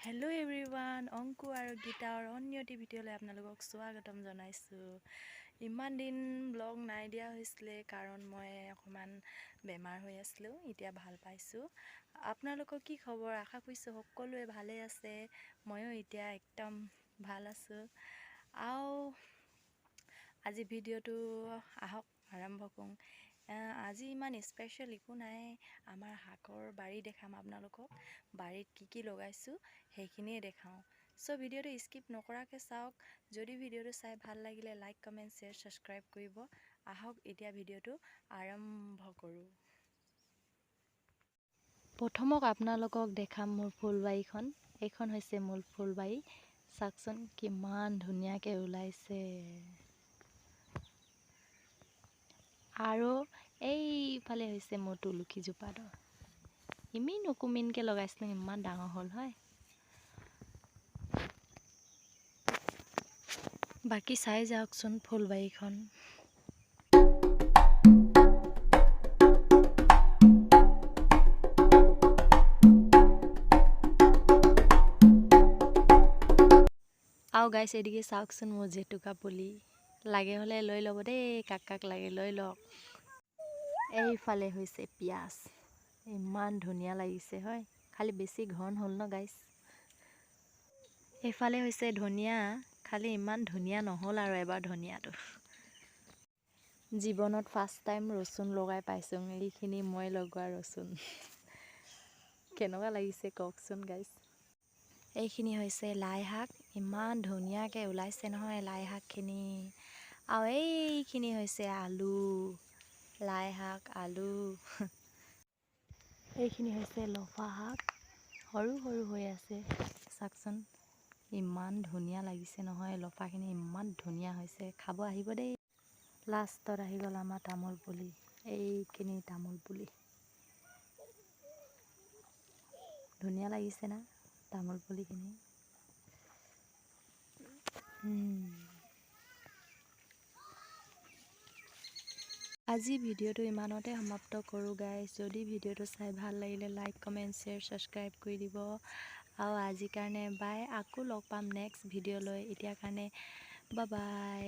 Hello everyone, Anku আৰু গীতাৰ অন্যটি ভিডিঅ'লৈ আপোনালোকক স্বাগতম জনাইছোঁ। ইমান দিন ব্লগ নাই দিয়া হৈছিলে কাৰণ মই অকণমান বেমাৰ হৈ আছিলোঁ। এতিয়া ভাল পাইছোঁ। আপোনালোকৰ কি খবৰ? আশা কৰিছোঁ সকলোৱে ভালে আছে। ময়ো এতিয়া একদম ভাল আছোঁ। আৰু আজি ভিডিঅ'টো আহক আৰম্ভ কৰোঁ। আজি ইমান স্পেচিয়েল একো নাই। আমাৰ শাকৰ বাৰী দেখাম আপোনালোকক। বাৰীত কি লগাইছোঁ সেইখিনিয়ে দেখাওঁ। চ' ভিডিঅ'টো স্কিপ নকৰাকৈ চাওক। যদি ভিডিঅ'টো চাই ভাল লাগিলে লাইক কমেণ্ট শ্বেয়াৰ ছাবস্ক্ৰাইব কৰিব। আহক এতিয়া ভিডিঅ'টো আৰম্ভ কৰোঁ। প্ৰথমক আপোনালোকক দেখাম মোৰ ফুলবাৰীখন। এইখন হৈছে মোৰ ফুলবাৰী। চাওকচোন কিমান ধুনীয়াকৈ ওলাইছে। আৰু এইফালে হৈছে মোৰ তুলসীজোপাটো। ইমিন উকুমিনকৈ লগাইছিলোঁ, ইমান ডাঙৰ হ'ল হয়। বাকী চাই যাওকচোন ফুলবাৰীখন। আৰু গাইছ এদিকে চাওকচোন মোৰ জেতুকা পুলি। লাগে হ'লে লৈ ল'ব দেই, কাক লাগে লৈ লওক। এইফালে হৈছে পিঁয়াজ। ইমান ধুনীয়া লাগিছে হয়, খালি বেছি ঘন হ'ল ন গাইছ। এইফালে হৈছে ধনিয়া, খালি ইমান ধুনীয়া নহ'ল আৰু এবাৰ ধনিয়াটো। জীৱনত ফাৰ্ষ্ট টাইম ৰচুন লগাই পাইছোঁ। এইখিনি মই লগোৱা ৰচুন। কেনেকুৱা লাগিছে কওকচোন গাইছ। এইখিনি হৈছে লাই শাক। ইমান ধুনীয়াকৈ ওলাইছে নহয় লাই শাকখিনি। আৰু এইখিনি হৈছে আলু, লাই শাক, আলু। এইখিনি হৈছে লফা শাক, সৰু সৰু হৈ আছে চাওকচোন। ইমান ধুনীয়া লাগিছে নহয়, লফাখিনি ইমান ধুনীয়া হৈছে। খাব আহিব দেই। লাষ্টত আহি গ'ল আমাৰ তামোল পুলি। এইখিনি তামোল পুলি ধুনীয়া লাগিছে না তামোল পুলিখিনি। আজি ভিডিঅ'টো ইমানতে সমাপ্ত কৰোঁ গাইছ। যদি ভিডিঅ'টো চাই ভাল লাগিলে লাইক কমেণ্ট শ্বেয়াৰ ছাবস্ক্ৰাইব কৰি দিব। আৰু আজিৰ কাৰণে বাই। আকৌ লগ পাম নেক্সট ভিডিঅ'লৈ। এতিয়াৰ কাৰণে বাই।